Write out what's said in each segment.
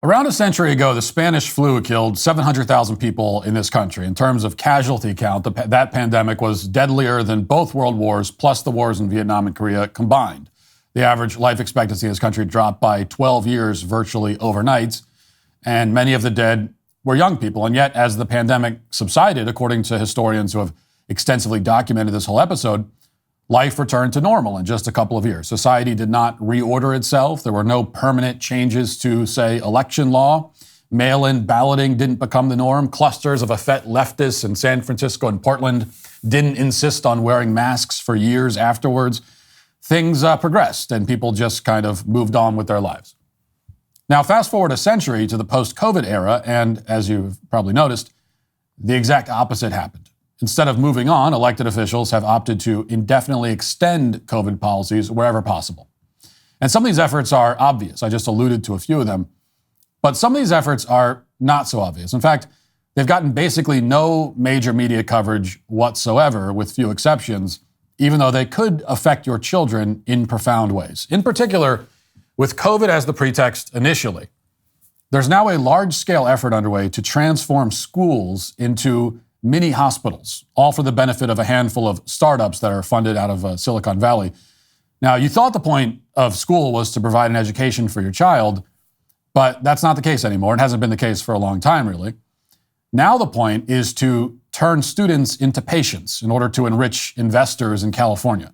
Around a century ago, the Spanish flu killed 700,000 people in this country. In terms of casualty count, that pandemic was deadlier than both world wars, plus the wars in Vietnam and Korea combined. The average life expectancy in this country dropped by 12 years virtually overnight, and many of the dead were young people. And yet, as the pandemic subsided, according to historians who have extensively documented this whole episode, life returned to normal in just a couple of years. Society did not reorder itself. There were no permanent changes to, say, election law. Mail-in balloting didn't become the norm. Clusters of effete leftists in San Francisco and Portland didn't insist on wearing masks for years afterwards. Things progressed, and people just kind of moved on with their lives. Now, fast forward a century to the post-COVID era, and as you've probably noticed, the exact opposite happened. Instead of moving on, elected officials have opted to indefinitely extend COVID policies wherever possible. And some of these efforts are obvious. I just alluded to a few of them. But some of these efforts are not so obvious. In fact, they've gotten basically no major media coverage whatsoever, with few exceptions, even though they could affect your children in profound ways. In particular, with COVID as the pretext initially, there's now a large-scale effort underway to transform schools into mini hospitals, all for the benefit of a handful of startups that are funded out of Silicon Valley. Now, you thought the point of school was to provide an education for your child, but that's not the case anymore. It hasn't been the case for a long time, really. Now the point is to turn students into patients in order to enrich investors in California.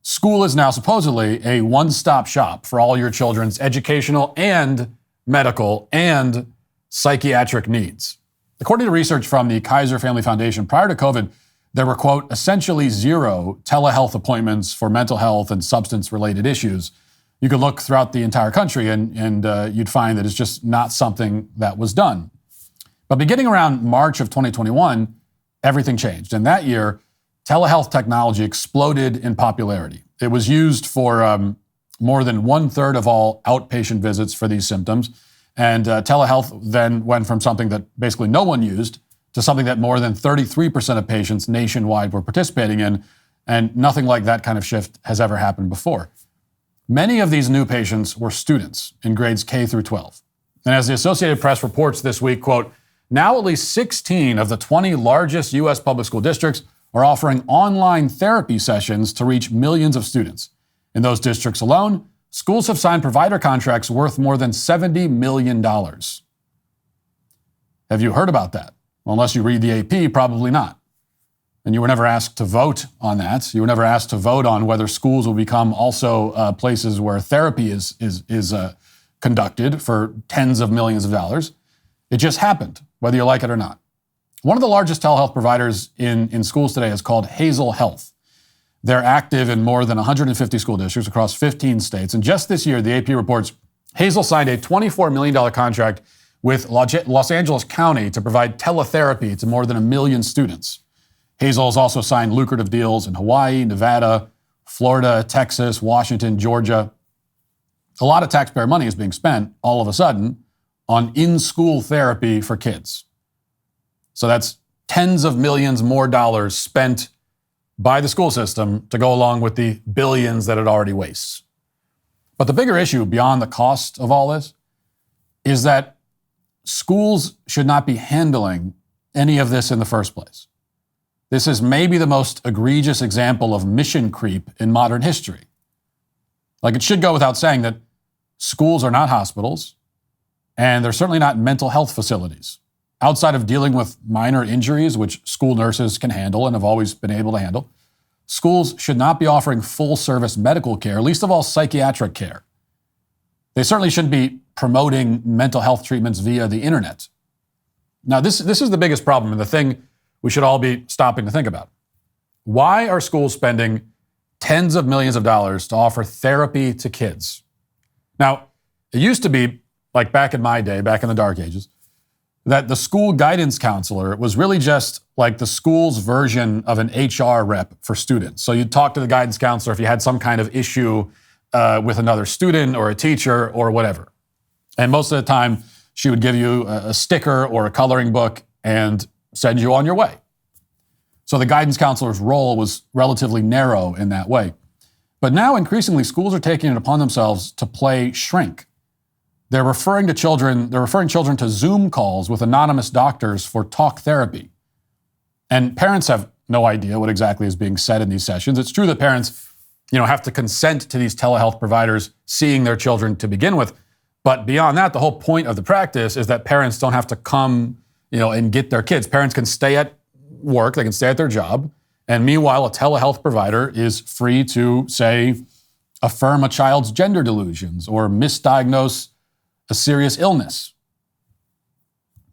School is now supposedly a one-stop shop for all your children's educational and medical and psychiatric needs. According to research from the Kaiser Family Foundation, prior to COVID, there were, quote, essentially zero telehealth appointments for mental health and substance-related issues. You could look throughout the entire country and you'd find that it's just not something that was done. But beginning around March of 2021, everything changed. And that year, telehealth technology exploded in popularity. It was used for more than 1/3 of all outpatient visits for these symptoms. And telehealth then went from something that basically no one used to something that more than 33% of patients nationwide were participating in. And nothing like that kind of shift has ever happened before. Many of these new patients were students in grades K through 12. And as the Associated Press reports this week, quote, now at least 16 of the 20 largest U.S. public school districts are offering online therapy sessions to reach millions of students. In those districts alone, schools have signed provider contracts worth more than $70 million. Have you heard about that? Well, unless you read the AP, probably not. And you were never asked to vote on that. You were never asked to vote on whether schools will become also places where therapy is conducted for tens of millions of dollars. It just happened, whether you like it or not. One of the largest telehealth providers in schools today is called Hazel Health. They're active in more than 150 school districts across 15 states. And just this year, the AP reports, Hazel signed a $24 million contract with Los Angeles County to provide teletherapy to more than 1 million students. Hazel has also signed lucrative deals in Hawaii, Nevada, Florida, Texas, Washington, Georgia. A lot of taxpayer money is being spent all of a sudden on in-school therapy for kids. So that's tens of millions more dollars spent by the school system to go along with the billions that it already wastes. But the bigger issue beyond the cost of all this is that schools should not be handling any of this in the first place. This is maybe the most egregious example of mission creep in modern history. Like, it should go without saying that schools are not hospitals, and they're certainly not mental health facilities. Outside of dealing with minor injuries, which school nurses can handle and have always been able to handle, schools should not be offering full-service medical care, least of all psychiatric care. They certainly shouldn't be promoting mental health treatments via the internet. Now, this is the biggest problem and the thing we should all be stopping to think about. Why are schools spending tens of millions of dollars to offer therapy to kids? Now, it used to be, like back in my day, back in the dark ages, that the school guidance counselor was really just like the school's version of an HR rep for students. So you'd talk to the guidance counselor if you had some kind of issue with another student or a teacher or whatever. And most of the time, she would give you a sticker or a coloring book and send you on your way. So the guidance counselor's role was relatively narrow in that way. But now, increasingly, schools are taking it upon themselves to play shrink. they're referring children to Zoom calls with anonymous doctors for talk therapy. And parents have no idea what exactly is being said in these sessions. It's true that parents, have to consent to these telehealth providers seeing their children to begin with. But beyond that, the whole point of the practice is that parents don't have to come, and get their kids. Parents can stay at work, they can stay at their job. And meanwhile, a telehealth provider is free to, say, affirm a child's gender delusions or misdiagnose a serious illness.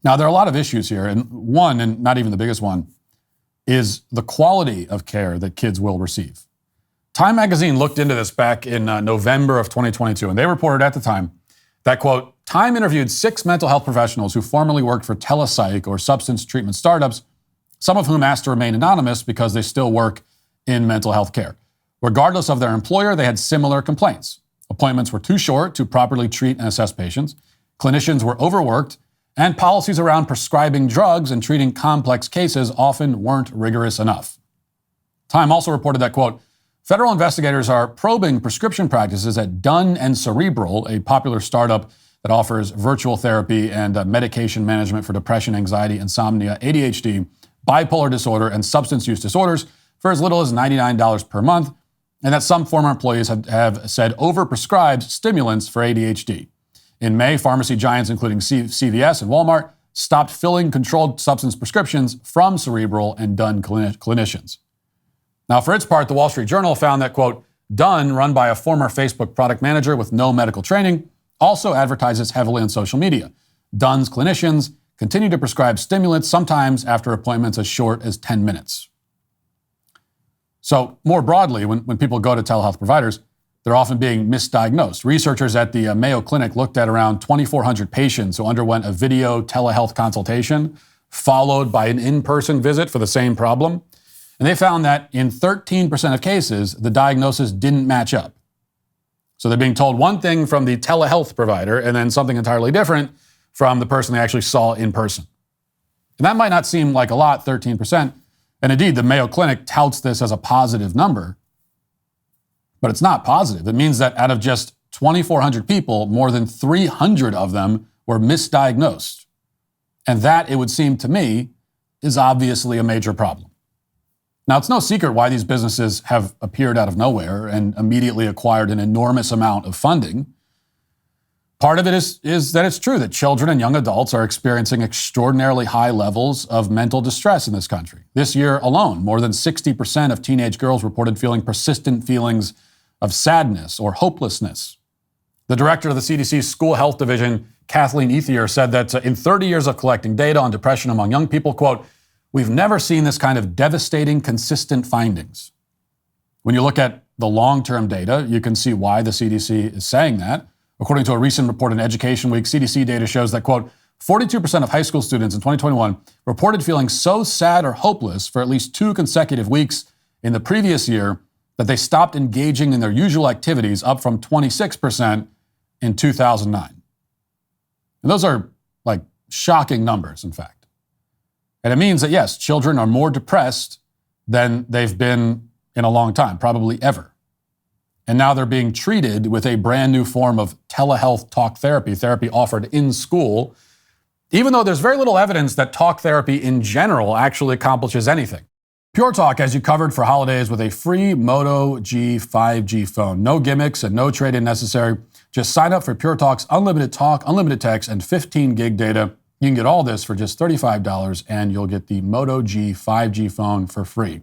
Now, there are a lot of issues here. And one, and not even the biggest one, is the quality of care that kids will receive. Time magazine looked into this back in November of 2022, and they reported at the time that, quote, Time interviewed 6 mental health professionals who formerly worked for telepsych or substance treatment startups, some of whom asked to remain anonymous because they still work in mental health care. Regardless of their employer, they had similar complaints. Appointments were too short to properly treat and assess patients. Clinicians were overworked, and policies around prescribing drugs and treating complex cases often weren't rigorous enough. Time also reported that, quote, federal investigators are probing prescription practices at Dun and Cerebral, a popular startup that offers virtual therapy and medication management for depression, anxiety, insomnia, ADHD, bipolar disorder, and substance use disorders for as little as $99 per month, and that some former employees have said overprescribed stimulants for ADHD. In May, pharmacy giants including CVS and Walmart stopped filling controlled substance prescriptions from Cerebral and Dun clinicians. Now, for its part, the Wall Street Journal found that, quote, Dun, run by a former Facebook product manager with no medical training, also advertises heavily on social media. Dun's clinicians continue to prescribe stimulants, sometimes after appointments as short as 10 minutes. So more broadly, when people go to telehealth providers, they're often being misdiagnosed. Researchers at the Mayo Clinic looked at around 2,400 patients who underwent a video telehealth consultation followed by an in-person visit for the same problem. And they found that in 13% of cases, the diagnosis didn't match up. So they're being told one thing from the telehealth provider and then something entirely different from the person they actually saw in person. And that might not seem like a lot, 13%. And indeed, the Mayo Clinic touts this as a positive number, but it's not positive. It means that out of just 2,400 people, more than 300 of them were misdiagnosed. And that, it would seem to me, is obviously a major problem. Now, it's no secret why these businesses have appeared out of nowhere and immediately acquired an enormous amount of funding. Part of it is that it's true that children and young adults are experiencing extraordinarily high levels of mental distress in this country. This year alone, more than 60% of teenage girls reported feeling persistent feelings of sadness or hopelessness. The director of the CDC's School Health Division, Kathleen Ethier, said that in 30 years of collecting data on depression among young people, quote, we've never seen this kind of devastating, consistent findings. When you look at the long-term data, you can see why the CDC is saying that. According to a recent report in Education Week, CDC data shows that, quote, 42% of high school students in 2021 reported feeling so sad or hopeless for at least 2 consecutive weeks in the previous year that they stopped engaging in their usual activities, up from 26% in 2009. And those are like shocking numbers, in fact. And it means that, yes, children are more depressed than they've been in a long time, probably ever. And now they're being treated with a brand new form of telehealth talk therapy offered in school, even though there's very little evidence that talk therapy in general actually accomplishes anything. Pure Talk has you covered for holidays with a free Moto G 5G phone. No gimmicks and no trade-in necessary. Just sign up for Pure Talk's unlimited talk, unlimited text, and 15 gig data. You can get all this for just $35, and you'll get the Moto G 5G phone for free.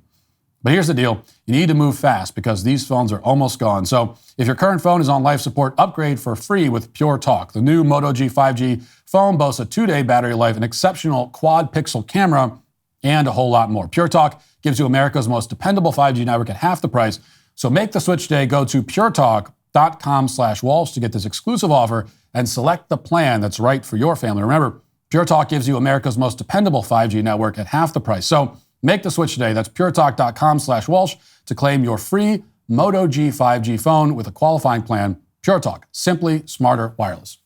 But here's the deal. You need to move fast because these phones are almost gone. So if your current phone is on life support, upgrade for free with Pure Talk. The new Moto G 5G phone boasts a 2-day battery life, an exceptional quad-pixel camera, and a whole lot more. Pure Talk gives you America's most dependable 5G network at half the price. So make the switch today. Go to puretalk.com/Walsh to get this exclusive offer and select the plan that's right for your family. Remember, Pure Talk gives you America's most dependable 5G network at half the price. So make the switch today. That's puretalk.com/Walsh to claim your free Moto G 5G phone with a qualifying plan. Pure Talk, simply smarter wireless.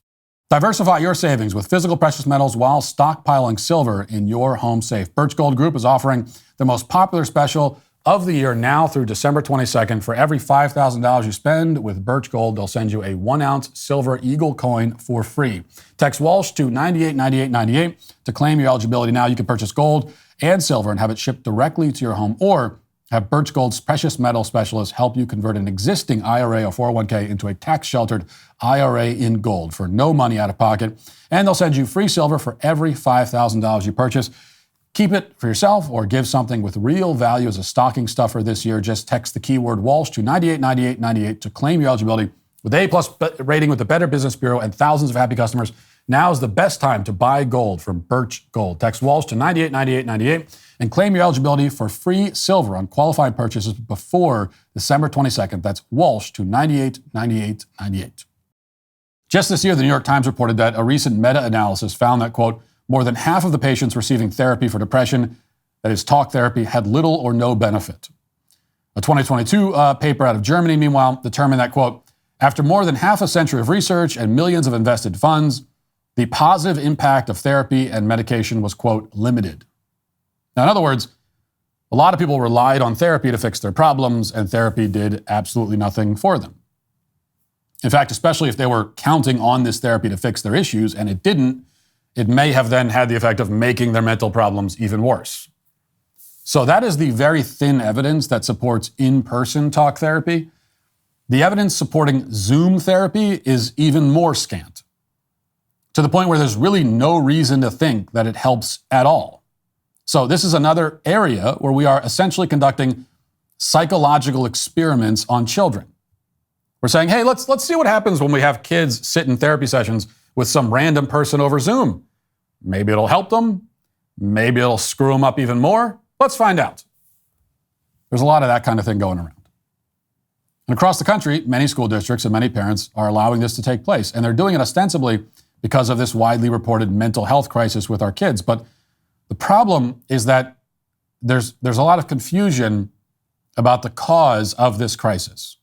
Diversify your savings with physical precious metals while stockpiling silver in your home safe. Birch Gold Group is offering the most popular special, of the year now through December 22nd. For every $5,000 you spend with Birch Gold, they'll send you a 1-ounce silver eagle coin for free. Text Walsh to 989898 to claim your eligibility now. You can purchase gold and silver and have it shipped directly to your home, or have Birch Gold's precious metal specialists help you convert an existing IRA or 401k into a tax-sheltered IRA in gold for no money out of pocket. And they'll send you free silver for every $5,000 you purchase. Keep it for yourself or give something with real value as a stocking stuffer this year. Just text the keyword Walsh to 989898 to claim your eligibility. With A+ rating with the Better Business Bureau and thousands of happy customers, now is the best time to buy gold from Birch Gold. Text Walsh to 989898 and claim your eligibility for free silver on qualified purchases before December 22nd. That's Walsh to 989898. Just this year, the New York Times reported that a recent meta-analysis found that, quote, more than half of the patients receiving therapy for depression, that is talk therapy, had little or no benefit. A 2022 paper out of Germany, meanwhile, determined that, quote, after more than half a century of research and millions of invested funds, the positive impact of therapy and medication was, quote, limited. Now, in other words, a lot of people relied on therapy to fix their problems, and therapy did absolutely nothing for them. In fact, especially if they were counting on this therapy to fix their issues and it didn't, it may have then had the effect of making their mental problems even worse. So that is the very thin evidence that supports in-person talk therapy. The evidence supporting Zoom therapy is even more scant, to the point where there's really no reason to think that it helps at all. So this is another area where we are essentially conducting psychological experiments on children. We're saying, hey, let's see what happens when we have kids sit in therapy sessions with some random person over Zoom. Maybe it'll help them. Maybe it'll screw them up even more. Let's find out. There's a lot of that kind of thing going around. And across the country, many school districts and many parents are allowing this to take place. And they're doing it ostensibly because of this widely reported mental health crisis with our kids. But the problem is that there's a lot of confusion about the cause of this crisis.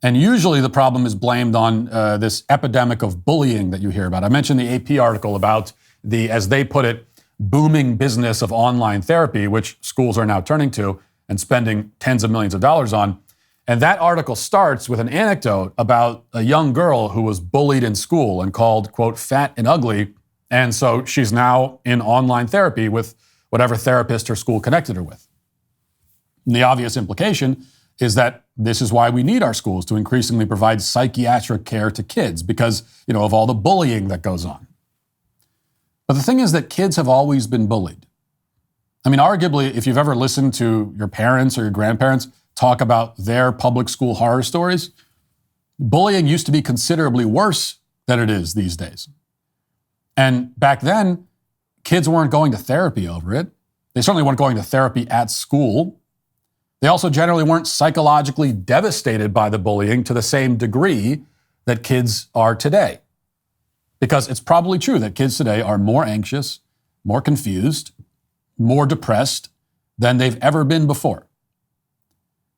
And usually the problem is blamed on this epidemic of bullying that you hear about. I mentioned the AP article about the, as they put it, booming business of online therapy, which schools are now turning to and spending tens of millions of dollars on. And that article starts with an anecdote about a young girl who was bullied in school and called, quote, fat and ugly. And so she's now in online therapy with whatever therapist her school connected her with. And the obvious implication is that this is why we need our schools to increasingly provide psychiatric care to kids because, of all the bullying that goes on. But the thing is that kids have always been bullied. I mean, arguably, if you've ever listened to your parents or your grandparents talk about their public school horror stories, bullying used to be considerably worse than it is these days. And back then, kids weren't going to therapy over it. They certainly weren't going to therapy at school. They also generally weren't psychologically devastated by the bullying to the same degree that kids are today. Because it's probably true that kids today are more anxious, more confused, more depressed than they've ever been before.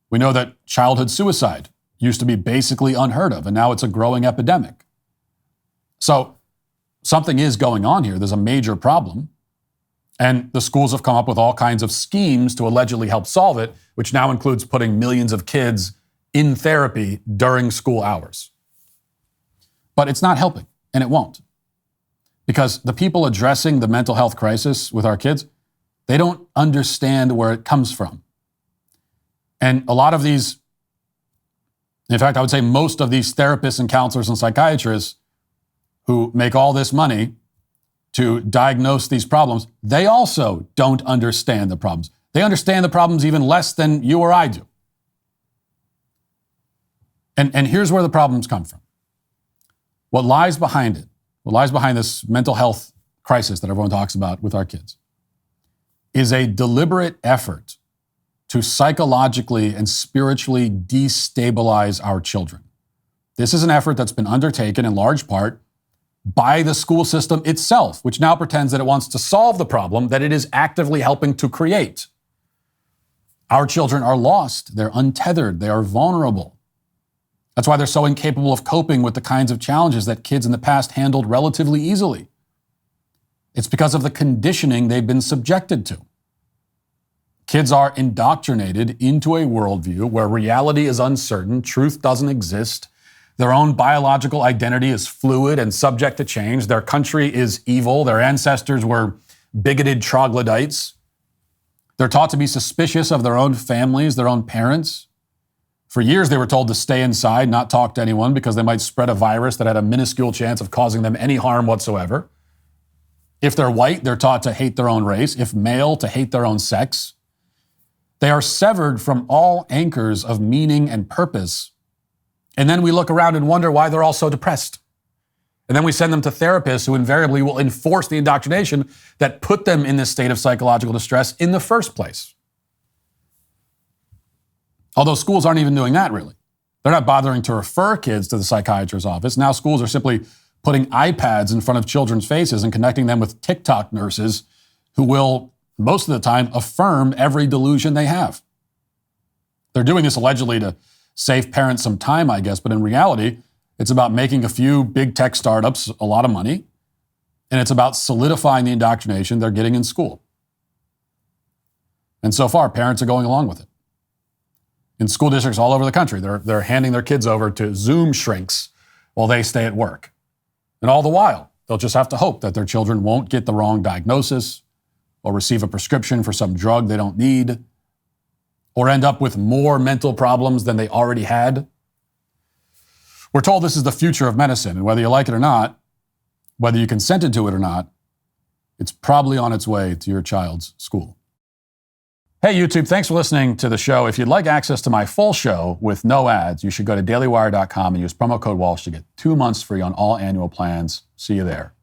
We know that childhood suicide used to be basically unheard of, and now it's a growing epidemic. So something is going on here. There's a major problem. And the schools have come up with all kinds of schemes to allegedly help solve it, which now includes putting millions of kids in therapy during school hours. But it's not helping, and it won't. Because the people addressing the mental health crisis with our kids, they don't understand where it comes from. And a lot of these, in fact, I would say most of these therapists and counselors and psychiatrists who make all this money to diagnose these problems, they also don't understand the problems. They understand the problems even less than you or I do. And here's where the problems come from. What lies behind it, what lies behind this mental health crisis that everyone talks about with our kids, is a deliberate effort to psychologically and spiritually destabilize our children. This is an effort that's been undertaken in large part by the school system itself, which now pretends that it wants to solve the problem that it is actively helping to create. Our children are lost, they're untethered, they are vulnerable. That's why they're so incapable of coping with the kinds of challenges that kids in the past handled relatively easily. It's because of the conditioning they've been subjected to. Kids are indoctrinated into a worldview where reality is uncertain, truth doesn't exist, their own biological identity is fluid and subject to change, their country is evil, their ancestors were bigoted troglodytes. They're taught to be suspicious of their own families, their own parents. For years, they were told to stay inside, not talk to anyone because they might spread a virus that had a minuscule chance of causing them any harm whatsoever. If they're white, they're taught to hate their own race. If male, to hate their own sex. They are severed from all anchors of meaning and purpose. And then we look around and wonder why they're all so depressed. And then we send them to therapists who invariably will enforce the indoctrination that put them in this state of psychological distress in the first place. Although schools aren't even doing that, really. They're not bothering to refer kids to the psychiatrist's office. Now schools are simply putting iPads in front of children's faces and connecting them with TikTok nurses who will, most of the time, affirm every delusion they have. They're doing this allegedly to save parents some time, I guess, but in reality, it's about making a few big tech startups a lot of money, and it's about solidifying the indoctrination they're getting in school. And so far, parents are going along with it. In school districts all over the country, they're handing their kids over to Zoom shrinks while they stay at work. And all the while, they'll just have to hope that their children won't get the wrong diagnosis or receive a prescription for some drug they don't need or end up with more mental problems than they already had. We're told this is the future of medicine, and whether you like it or not, whether you consented to it or not, it's probably on its way to your child's school. Hey, YouTube, thanks for listening to the show. If you'd like access to my full show with no ads, you should go to dailywire.com and use promo code Walsh to get 2 months free on all annual plans. See you there.